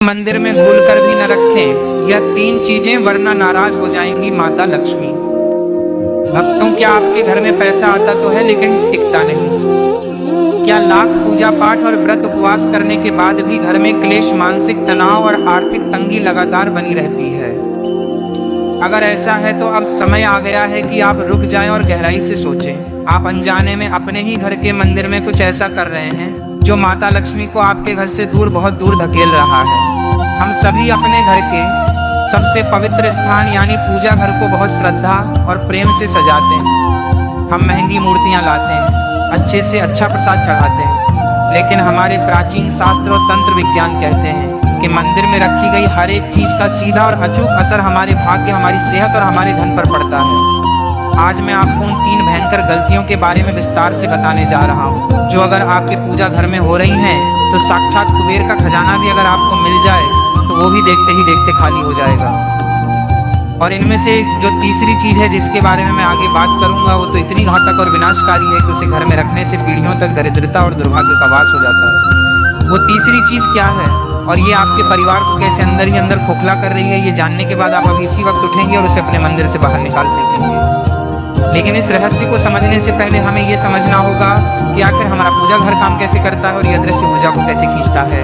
मंदिर में भूल कर भी न रखें यह 3 चीजें, वरना नाराज हो जाएंगी माता लक्ष्मी। भक्तों, क्या आपके घर में पैसा आता तो है लेकिन टिकता नहीं? क्या लाख पूजा पाठ और व्रत उपवास करने के बाद भी घर में क्लेश, मानसिक तनाव और आर्थिक तंगी लगातार बनी रहती है? अगर ऐसा है तो अब समय आ गया है कि आप रुक जाएं और गहराई से सोचें। आप अनजाने में अपने ही घर के मंदिर में कुछ ऐसा कर रहे हैं जो माता लक्ष्मी को आपके घर से दूर, बहुत दूर धकेल रहा है। हम सभी अपने घर के सबसे पवित्र स्थान यानी पूजा घर को बहुत श्रद्धा और प्रेम से सजाते हैं। हम महंगी मूर्तियां लाते हैं, अच्छे से अच्छा प्रसाद चढ़ाते हैं, लेकिन हमारे प्राचीन शास्त्र और तंत्र विज्ञान कहते हैं कि मंदिर में रखी गई हर एक चीज का सीधा और अचूक असर हमारे भाग्य, हमारी सेहत और हमारे धन पर पड़ता है। आज मैं आपको उन 3 भयंकर गलतियों के बारे में विस्तार से बताने जा रहा हूँ, जो अगर आपके पूजा घर में हो रही हैं तो साक्षात कुबेर का खजाना भी अगर आपको मिल जाए तो वो भी देखते ही देखते खाली हो जाएगा। और इनमें से जो तीसरी चीज है जिसके बारे में मैं आगे बात करूंगा, वो तो इतनी घातक और विनाशकारी है कि उसे घर में रखने से पीढ़ियों तक दरिद्रता और दुर्भाग्य का वास हो जाता है। वो तीसरी चीज क्या है और ये आपके परिवार को कैसे अंदर ही अंदर खोखला कर रही है, ये जानने के बाद आप अभी इसी वक्त उठेंगे और उसे अपने मंदिर से बाहर निकाल फेंकेंगे। लेकिन इस रहस्य को समझने से पहले हमें ये समझना होगा कि आखिर हमारा पूजा घर काम कैसे करता है और यह अदृश्य ऊर्जा को कैसे खींचता है।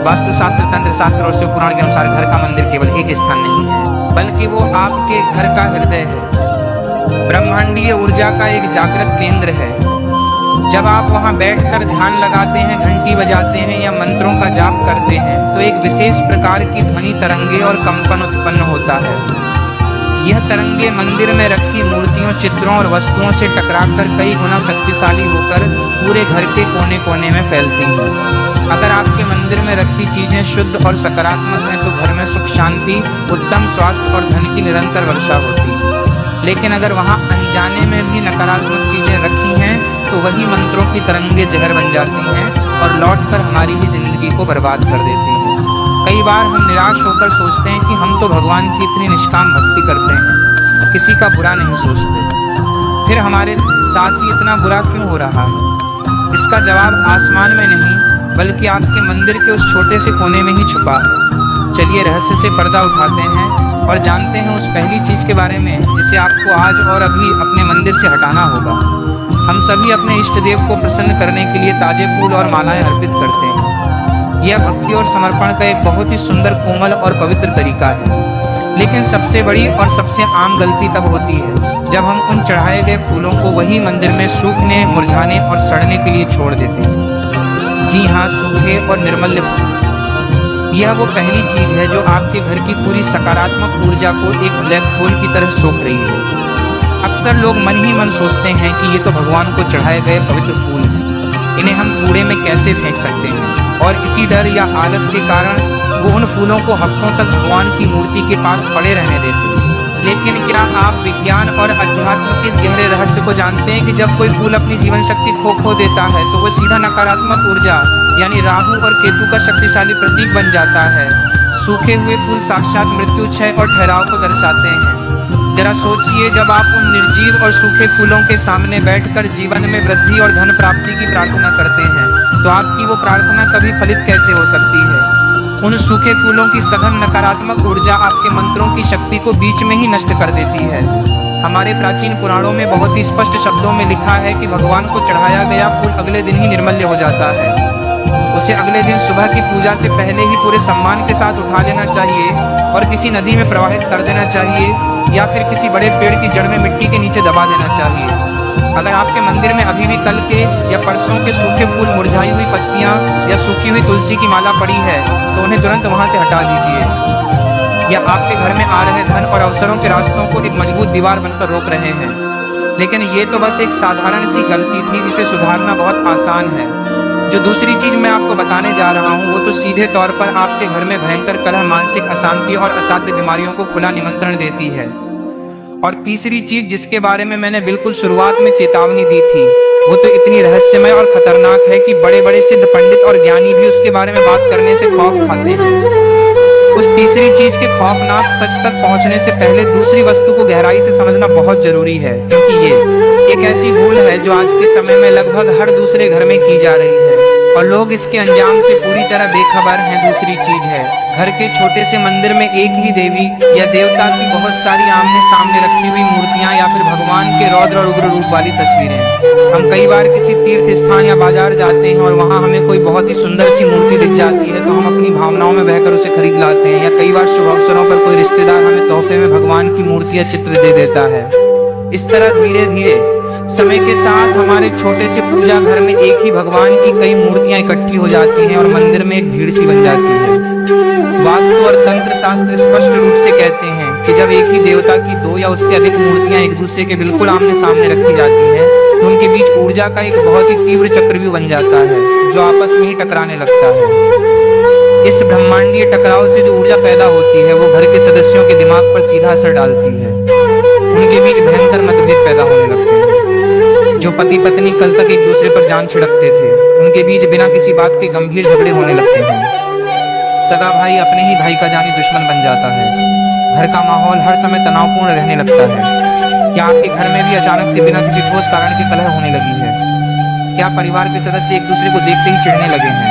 वास्तुशास्त्र, तंत्र शास्त्र और शिव पुराण के अनुसार घर का मंदिर केवल एक स्थान नहीं है, बल्कि वो आपके घर का हृदय है, ब्रह्मांडीय ऊर्जा का एक जागृत केंद्र है। जब आप वहां बैठकर ध्यान लगाते हैं, घंटी बजाते हैं या मंत्रों का जाप करते हैं तो एक विशेष प्रकार की ध्वनि तरंगे और कंपन उत्पन्न होता है। यह तरंगे मंदिर में रखी मूर्तियों, चित्रों और वस्तुओं से टकराकर कई गुना शक्तिशाली होकर पूरे घर के कोने कोने में फैलती हैं। अगर आपके मंदिर में रखी चीजें शुद्ध और सकारात्मक हैं तो घर में सुख, शांति, उत्तम स्वास्थ्य और धन की निरंतर वर्षा होती है। लेकिन अगर वहां अनजाने में भी नकारात्मक चीजें रखी हैं तो वही मंत्रों की तरंगे जहर बन जाती हैं और लौटकर हमारी ही जिंदगी को बर्बाद कर देती हैं। कई बार हम निराश होकर सोचते हैं कि हम तो भगवान की इतनी निष्काम भक्ति करते हैं, किसी का बुरा नहीं सोचते, फिर हमारे साथ ही इतना बुरा क्यों हो रहा है? इसका जवाब आसमान में नहीं बल्कि आपके मंदिर के उस छोटे से कोने में ही छुपा है। चलिए रहस्य से पर्दा उठाते हैं और जानते हैं उस पहली चीज के बारे में जिसे आपको आज और अभी अपने मंदिर से हटाना होगा। हम सभी अपने इष्ट देव को प्रसन्न करने के लिए ताजे फूल और मालाएं अर्पित करते हैं। यह भक्ति और समर्पण का एक बहुत ही सुंदर, कोमल और पवित्र तरीका है। लेकिन सबसे बड़ी और सबसे आम गलती तब होती है जब हम उन चढ़ाए गए फूलों को वही मंदिर में सूखने, मुरझाने और सड़ने के लिए छोड़ देते हैं। जी हाँ, सूखे और निर्मल फूल। यह वो पहली चीज है जो आपके घर की पूरी सकारात्मक ऊर्जा को एक ब्लैक होल की तरह सोख रही है। अक्सर लोग मन ही मन सोचते हैं कि ये तो भगवान को चढ़ाए गए पवित्र फूल हैं, इन्हें हम कूड़े में कैसे फेंक सकते हैं, और इसी डर या आलस के कारण वो उन फूलों को हफ्तों तक भगवान की मूर्ति के पास पड़े रहने देते हैं। लेकिन क्या आप विज्ञान और अध्यात्म के इस गहरे रहस्य को जानते हैं कि जब कोई फूल अपनी जीवन शक्ति खो देता है तो वो सीधा नकारात्मक ऊर्जा यानी राहु और केतु का शक्तिशाली प्रतीक बन जाता है। सूखे हुए फूल साक्षात मृत्यु, क्षय और ठहराव को दर्शाते हैं। जरा सोचिए, जब आप उन निर्जीव और सूखे फूलों के सामने बैठकर जीवन में वृद्धि और धन प्राप्ति की प्रार्थना करते हैं तो आपकी वो प्रार्थना कभी फलित कैसे हो सकती है? उन सूखे फूलों की सघन नकारात्मक ऊर्जा आपके मंत्रों की शक्ति को बीच में ही नष्ट कर देती है। हमारे प्राचीन पुराणों में बहुत ही स्पष्ट शब्दों में लिखा है कि भगवान को चढ़ाया गया फूल अगले दिन ही निर्मल्य हो जाता है। उसे अगले दिन सुबह की पूजा से पहले ही पूरे सम्मान के साथ उठा लेना चाहिए और किसी नदी में प्रवाहित कर देना चाहिए या फिर किसी बड़े पेड़ की जड़ में मिट्टी के नीचे दबा देना चाहिए। अगर आपके मंदिर में अभी भी कल के या परसों के सूखे फूल, मुरझाई हुई पत्तियां या सूखी हुई तुलसी की माला पड़ी है तो उन्हें तुरंत वहां से हटा दीजिए। या आपके घर में आ रहे धन और अवसरों के रास्तों को एक मजबूत दीवार बनकर रोक रहे हैं। लेकिन ये तो बस एक साधारण सी गलती थी जिसे सुधारना बहुत आसान है। जो दूसरी चीज मैं आपको बताने जा रहा हूँ वो तो सीधे तौर पर आपके घर में भयंकर कलह, मानसिक अशांति और असाध्य बीमारियों को खुला निमंत्रण देती है। और तीसरी चीज जिसके बारे में मैंने बिल्कुल शुरुआत में चेतावनी दी थी वो तो इतनी रहस्यमय और खतरनाक है कि बड़े बड़े सिद्ध पंडित और ज्ञानी भी उसके बारे में बात करने से खौफ खाते हैं। उस तीसरी चीज के खौफनाक सच तक पहुंचने से पहले दूसरी वस्तु को गहराई से समझना बहुत जरूरी है, क्योंकि ये एक ऐसी भूल है जो आज के समय में लगभग हर दूसरे घर में की जा रही है और लोग इसके अंजाम से पूरी तरह बेखबर हैं। दूसरी चीज है, घर के छोटे से मंदिर में एक ही देवी या देवता की बहुत सारी आमने सामने रखी हुई मूर्तियां या फिर भगवान के रौद्र और उग्र रूप वाली तस्वीरें। हम कई बार किसी तीर्थ स्थान या बाजार जाते हैं और वहां हमें कोई बहुत ही सुंदर सी मूर्ति दिख जाती है, तो हम अपनी भावनाओं में बहकर उसे खरीद लाते हैं। या कई बार शुभ अवसरों पर कोई रिश्तेदार हमें तोहफे में भगवान की मूर्ति या चित्र दे देता है। इस तरह धीरे धीरे समय के साथ हमारे छोटे से पूजा घर में एक ही भगवान की कई मूर्तियां इकट्ठी हो जाती हैं और मंदिर में एक भीड़ सी बन जाती है। वास्तु और तंत्र शास्त्र स्पष्ट रूप से कहते हैं कि जब एक ही देवता की दो या उससे अधिक मूर्तियां एक दूसरे के बिल्कुल आमने सामने रखी जाती हैं, तो उनके बीच ऊर्जा का एक बहुत ही तीव्र चक्रव्यूह बन जाता है जो आपस में ही टकराने लगता है। इस ब्रह्मांडीय टकराव से जो ऊर्जा पैदा होती है वो घर के सदस्यों के दिमाग पर सीधा असर डालती है। उनके बीच भयंकर मतभेद पैदा होने लगते हैं। जो पति पत्नी कल तक एक दूसरे पर जान छिड़कते थे, उनके बीच बिना किसी बात के गंभीर झगड़े होने लगते हैं। सगा भाई अपने ही भाई का जानी दुश्मन बन जाता है। घर का माहौल हर समय तनावपूर्ण रहने लगता है। क्या आपके घर में भी अचानक से बिना किसी ठोस कारण के कलह होने लगी है? क्या परिवार के सदस्य एक दूसरे को देखते ही चिढ़ने लगे हैं?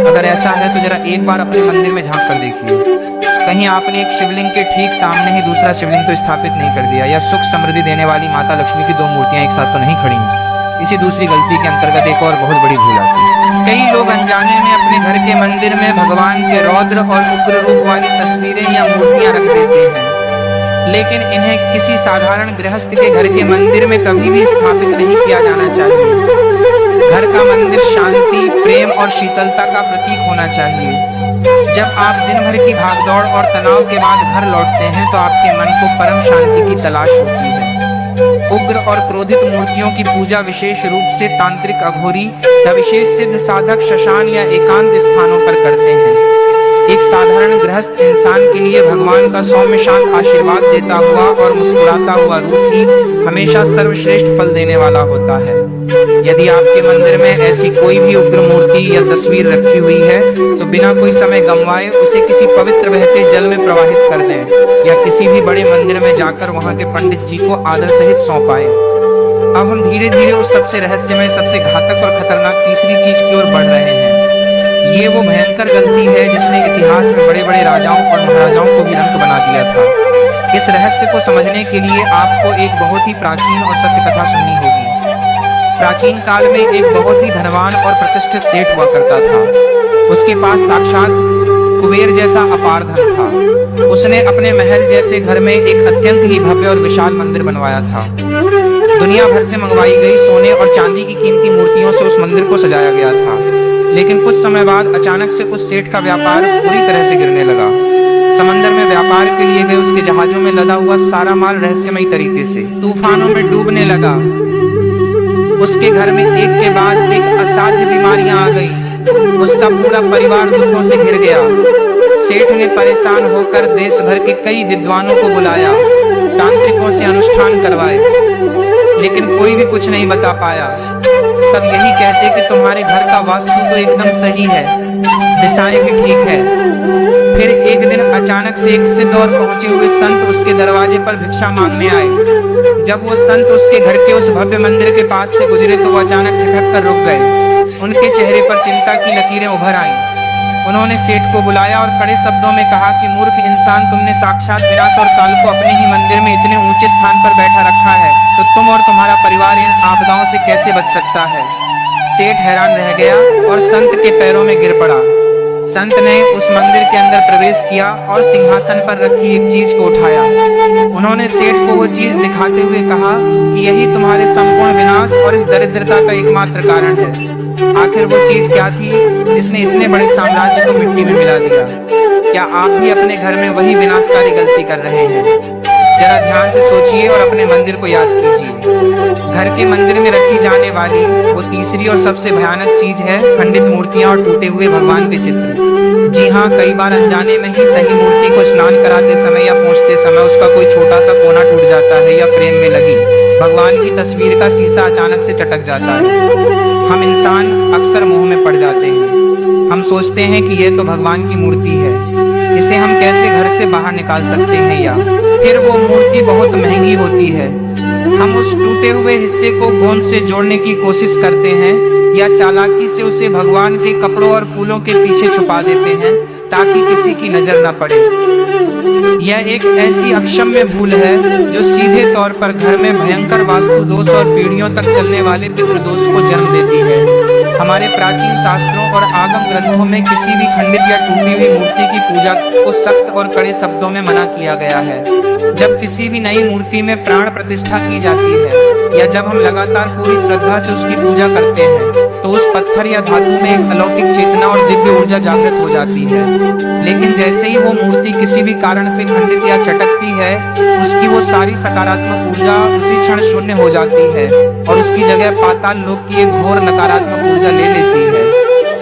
अगर ऐसा है तो जरा एक बार अपने मंदिर में झांक कर देखिए। कहीं आपने एक शिवलिंग के ठीक सामने ही दूसरा शिवलिंग तो स्थापित नहीं कर दिया, या सुख समृद्धि देने वाली माता लक्ष्मी की दो मूर्तियां एक साथ तो नहीं खड़ी हैं। इसी दूसरी गलती के अंतर्गत एक और बहुत बड़ी भूल आती है। कई लोग अनजाने में अपने घर के मंदिर में भगवान के रौद्र और उग्र रूप वाली तस्वीरें या मूर्तियां रख देते हैं, लेकिन इन्हें किसी साधारण गृहस्थ के घर के मंदिर में कभी भी स्थापित नहीं किया जाना चाहिए। घर का मंदिर शांति, प्रेम और शीतलता का प्रतीक होना चाहिए। जब आप दिन भर की भागदौड़ और तनाव के बाद घर लौटते हैं तो आपके मन को परम शांति की तलाश होती है। उग्र और क्रोधित मूर्तियों की पूजा विशेष रूप से तांत्रिक अघोरी या विशेष सिद्ध साधक श्मशान या एकांत स्थानों पर करते हैं। एक साधारण गृहस्थ इंसान के लिए भगवान का सौम्य शांत आशीर्वाद देता हुआ और मुस्कुराता हुआ रूप ही हमेशा सर्वश्रेष्ठ फल देने वाला होता है। यदि आपके मंदिर में ऐसी कोई भी उग्र मूर्ति या तस्वीर रखी हुई है तो बिना कोई समय गंवाए उसे किसी पवित्र बहते जल में प्रवाहित कर दें या किसी भी बड़े मंदिर में जाकर वहां के पंडित जी को आदर सहित सौंपाएं। अब हम धीरे धीरे उस सबसे रहस्यमय, सबसे घातक और खतरनाक तीसरी चीज की ओर बढ़ रहे हैं। ये वो भयंकर गलती है जिसने इतिहास में बड़े बड़े राजाओं और महाराजाओं को भी रंक बना दिया था। इस रहस्य को समझने के लिए आपको एक बहुत ही प्राचीन और सत्य कथा सुननी होगी। प्राचीन काल में एक बहुत ही धनवान और प्रतिष्ठित सेठ हुआ करता था। उसके पास साक्षात कुबेर जैसा अपार धन था। उसने अपने महल जैसे घर में एक अत्यंत ही भव्य और विशाल मंदिर बनवाया था। दुनिया भर से मंगवाई गई सोने और चांदी की कीमती मूर्तियों से उस मंदिर को सजाया गया था। लेकिन कुछ समय बाद अचानक से उस सेठ का व्यापार पूरी तरह से गिरने लगा। समंदर में व्यापार के लिए गए उसके जहाजों में लदा हुआ सारा माल रहस्यमयी तरीके से तूफानों में डूबने लगा। उसके घर में एक के बाद एक असाध्य बीमारियां आ गईं। उसका पूरा परिवार दुखों से घिर गया। सेठ ने परेशान होकर देश भर के कई विद्वानों को बुलाया, तांत्रिकों से अनुष्ठान करवाए, लेकिन कोई भी कुछ नहीं बता पाया। सब यही कहते कि तुम्हारे घर का वास्तु तो एकदम सही है, दिशाएं भी ठीक है। फिर एक दिन अचानक से एक सिद्ध और पहुंचे हुए संत उसके दरवाजे पर भिक्षा मांगने आए। जब वो संत उसके घर के उस भव्य मंदिर के पास से गुजरे तो वो अचानक ठिठक कर रुक गए। उनके चेहरे पर चिंता की लकीरें उभर आईं। उन्होंने सेठ को बुलाया और कड़े शब्दों में कहा कि मूर्ख इंसान, तुमने साक्षात विनाश और काल को अपने ही मंदिर में इतने ऊंचे स्थान पर बैठा रखा है, तो तुम और तुम्हारा परिवार इन आपदाओं से कैसे बच सकता है? सेठ हैरान रह गया और संत के पैरों में गिर पड़ा। संत ने उस मंदिर के अंदर प्रवेश किया और सिंहासन पर रखी एक चीज को उठाया। उन्होंने सेठ को वो चीज दिखाते हुए कहा कि यही तुम्हारे संपूर्ण विनाश और इस दरिद्रता का एकमात्र कारण है। आखिर वो चीज क्या थी जिसने इतने बड़े साम्राज्य को मिट्टी में मिला दिया? क्या आप भी अपने घर में वही विनाशकारी गलती कर रहे हैं? जरा ध्यान से सोचिए और अपने मंदिर को याद कीजिए। घर के मंदिर में रखी जाने वाली वो तीसरी और सबसे भयानक चीज है खंडित मूर्तियां और टूटे हुए भगवान के चित्र। जी हाँ, कई बार अनजाने में ही सही मूर्ति को स्नान कराते समय या पोंछते समय उसका कोई छोटा सा कोना टूट जाता है या फ्रेम में लगी भगवान की तस्वीर का शीशा अचानक से चटक जाता है। हम इंसान अक्सर मोह में पड़ जाते हैं। हम सोचते हैं कि यह तो भगवान की मूर्ति है, इसे हम कैसे घर से बाहर निकाल सकते हैं, या फिर वो मूर्ति बहुत महंगी होती है, हम उस टूटे हुए हिस्से को गोंद से जोड़ने की कोशिश करते हैं या चालाकी से उसे भगवान के कपड़ों और फूलों के पीछे छुपा देते हैं ताकि किसी की नजर न पड़े। यह एक ऐसी अक्षम्य भूल है जो सीधे तौर पर घर में भयंकर वास्तु दोष और पीढ़ियों तक चलने वाले पितृदोष को जन्म देती है। हमारे प्राचीन शास्त्रों और आगम ग्रंथों में किसी भी खंडित या टूटी हुई मूर्ति की पूजा को सख्त और कड़े शब्दों में मना किया गया है। जब किसी भी नई मूर्ति में प्राण प्रतिष्ठा की जाती है या जब हम लगातार पूरी श्रद्धा से उसकी पूजा करते हैं तो उस पत्थर या धातु में एक अलौकिक चेतना और दिव्य ऊर्जा जागृत हो जाती है। लेकिन जैसे ही वो मूर्ति किसी भी कारण से खंडित या चटकती है, उसकी वो सारी सकारात्मक ऊर्जा उसी क्षण शून्य हो जाती है और उसकी जगह पाताल लोक की एक घोर नकारात्मक ऊर्जा ले लेती है।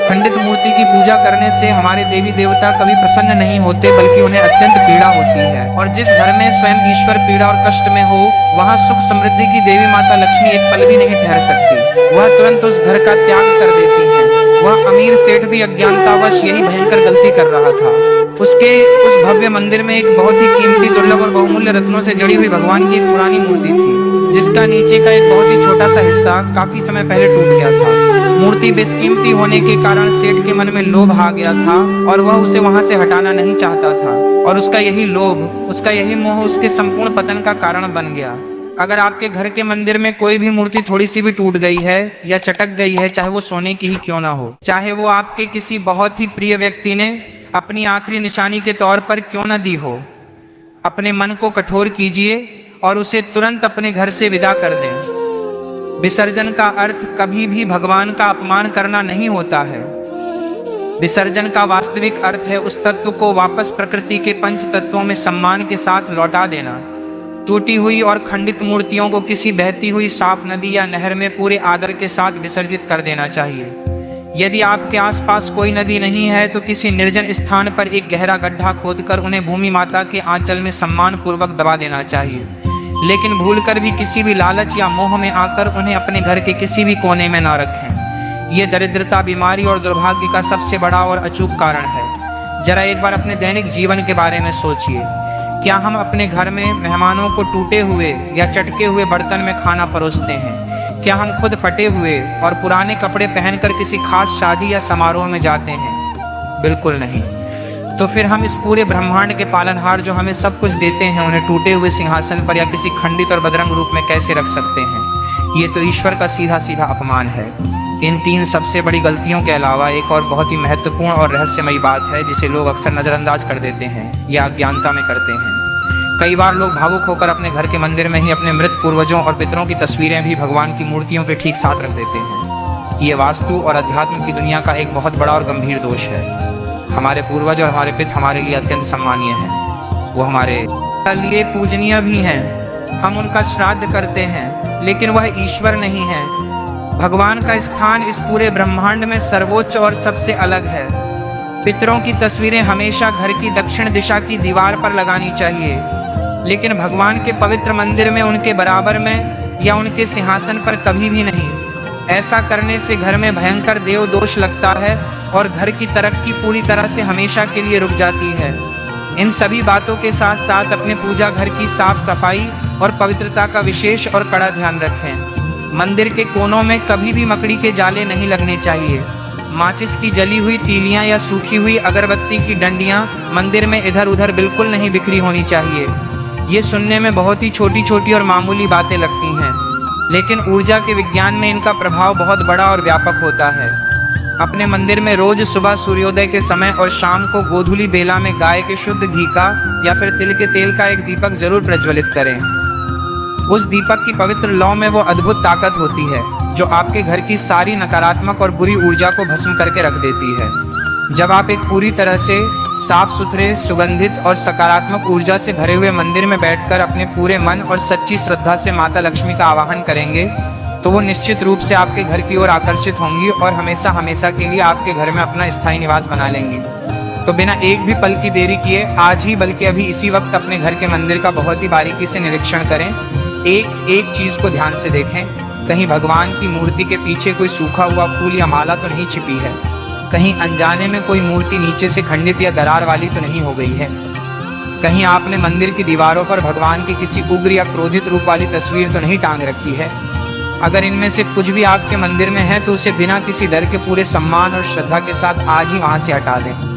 खंडित मूर्ति की पूजा करने से हमारे देवी देवता कभी प्रसन्न नहीं होते, बल्कि उन्हें अत्यंत पीड़ा होती है। और जिस घर में स्वयं ईश्वर पीड़ा और कष्ट में हो, वहाँ सुख समृद्धि की देवी माता लक्ष्मी एक पल भी नहीं ठहर सकती। वह तुरंत उस घर का त्याग कर देती है। वह अमीर सेठ भी अज्ञानतावश यही भयंकर गलती कर रहा था। उसके उस भव्य मंदिर में एक बहुत ही कीमती, दुर्लभ और बहुमूल्य रत्नों से जड़ी हुई भगवान की एक पुरानी मूर्ति थी, जिसका नीचे का एक बहुत ही छोटा सा हिस्सा काफी समय पहले टूट गया था। मूर्ति बेशकीमती होने के कारण सेठ के मन में लोभ आ गया था और वह उसे वहां से हटाना नहीं चाहता था। और उसका यही लोभ, उसका यही मोह उसके संपूर्ण पतन का कारण बन गया। अगर आपके घर के मंदिर में कोई भी मूर्ति थोड़ी सी भी टूट गई है या चटक गई है, चाहे वो सोने की ही क्यों ना हो, चाहे वो आपके किसी बहुत ही प्रिय व्यक्ति ने अपनी आखिरी निशानी के तौर पर क्यों न दी हो, अपने मन को कठोर कीजिए और उसे तुरंत अपने घर से विदा कर दें। विसर्जन का अर्थ कभी भी भगवान का अपमान करना नहीं होता है। विसर्जन का वास्तविक अर्थ है उस तत्व को वापस प्रकृति के पंच तत्वों में सम्मान के साथ लौटा देना। टूटी हुई और खंडित मूर्तियों को किसी बहती हुई साफ नदी या नहर में पूरे आदर के साथ विसर्जित कर देना चाहिए। यदि आपके आसपास कोई नदी नहीं है तो किसी निर्जन स्थान पर एक गहरा गड्ढा खोदकर उन्हें भूमि माता के आंचल में सम्मान पूर्वक दबा देना चाहिए। लेकिन भूलकर भी किसी भी लालच या मोह में आकर उन्हें अपने घर के किसी भी कोने में न रखें। ये दरिद्रता, बीमारी और दुर्भाग्य का सबसे बड़ा और अचूक कारण है। जरा एक बार अपने दैनिक जीवन के बारे में सोचिए। क्या हम अपने घर में मेहमानों को टूटे हुए या चटके हुए बर्तन में खाना परोसते हैं? क्या हम खुद फटे हुए और पुराने कपड़े पहनकर किसी खास शादी या समारोह में जाते हैं? बिल्कुल नहीं। तो फिर हम इस पूरे ब्रह्मांड के पालनहार जो हमें सब कुछ देते हैं, उन्हें टूटे हुए सिंहासन पर या किसी खंडित और बदरंग रूप में कैसे रख सकते हैं? ये तो ईश्वर का सीधा सीधा अपमान है। इन तीन सबसे बड़ी गलतियों के अलावा एक और बहुत ही महत्वपूर्ण और रहस्यमयी बात है जिसे लोग अक्सर नज़रअंदाज कर देते हैं या अज्ञानता में करते हैं। कई बार लोग भावुक होकर अपने घर के मंदिर में ही अपने मृत पूर्वजों और पितरों की तस्वीरें भी भगवान की मूर्तियों के ठीक साथ रख देते हैं। ये वास्तु और अध्यात्म की दुनिया का एक बहुत बड़ा और गंभीर दोष है। हमारे पूर्वज और हमारे पिता हमारे लिए अत्यंत सम्मानीय हैं। वो हमारे लिए पूजनीय भी हैं। हम उनका श्राद्ध करते हैं, लेकिन वह ईश्वर नहीं है। भगवान का स्थान इस पूरे ब्रह्मांड में सर्वोच्च और सबसे अलग है। पितरों की तस्वीरें हमेशा घर की दक्षिण दिशा की दीवार पर लगानी चाहिए, लेकिन भगवान के पवित्र मंदिर में उनके बराबर में या उनके सिंहासन पर कभी भी नहीं। ऐसा करने से घर में भयंकर देव दोष लगता है और घर की तरक्की पूरी तरह से हमेशा के लिए रुक जाती है। इन सभी बातों के साथ साथ अपने पूजा घर की साफ सफाई और पवित्रता का विशेष और कड़ा ध्यान रखें। मंदिर के कोनों में कभी भी मकड़ी के जाले नहीं लगने चाहिए। माचिस की जली हुई तीलियां या सूखी हुई अगरबत्ती की डंडियां मंदिर में इधर उधर बिल्कुल नहीं बिखरी होनी चाहिए। ये सुनने में बहुत ही छोटी छोटी और मामूली बातें लगती हैं, लेकिन ऊर्जा के विज्ञान में इनका प्रभाव बहुत बड़ा और व्यापक होता है। अपने मंदिर में रोज सुबह सूर्योदय के समय और शाम को गोधूली बेला में गाय के शुद्ध घी का या फिर तिल के तेल का एक दीपक जरूर प्रज्वलित करें। उस दीपक की पवित्र लौ में वो अद्भुत ताकत होती है जो आपके घर की सारी नकारात्मक और बुरी ऊर्जा को भस्म करके रख देती है। जब आप एक पूरी तरह से साफ सुथरे, सुगंधित और सकारात्मक ऊर्जा से भरे हुए मंदिर में बैठकर अपने पूरे मन और सच्ची श्रद्धा से माता लक्ष्मी का आवाहन करेंगे, तो वो निश्चित रूप से आपके घर की ओर आकर्षित होंगी और हमेशा हमेशा के लिए आपके घर में अपना स्थायी निवास बना लेंगी। तो बिना एक भी पल की देरी किए आज ही बल्कि अभी इसी वक्त अपने घर के मंदिर का बहुत ही बारीकी से निरीक्षण करें। एक एक चीज को ध्यान से देखें। कहीं भगवान की मूर्ति के पीछे कोई सूखा हुआ फूल या माला तो नहीं छिपी है? कहीं अनजाने में कोई मूर्ति नीचे से खंडित या दरार वाली तो नहीं हो गई है? कहीं आपने मंदिर की दीवारों पर भगवान की किसी उग्र या क्रोधित रूप वाली तस्वीर तो नहीं टांग रखी है? अगर इनमें से कुछ भी आपके मंदिर में है तो उसे बिना किसी डर के पूरे सम्मान और श्रद्धा के साथ आज ही वहां से हटा दें।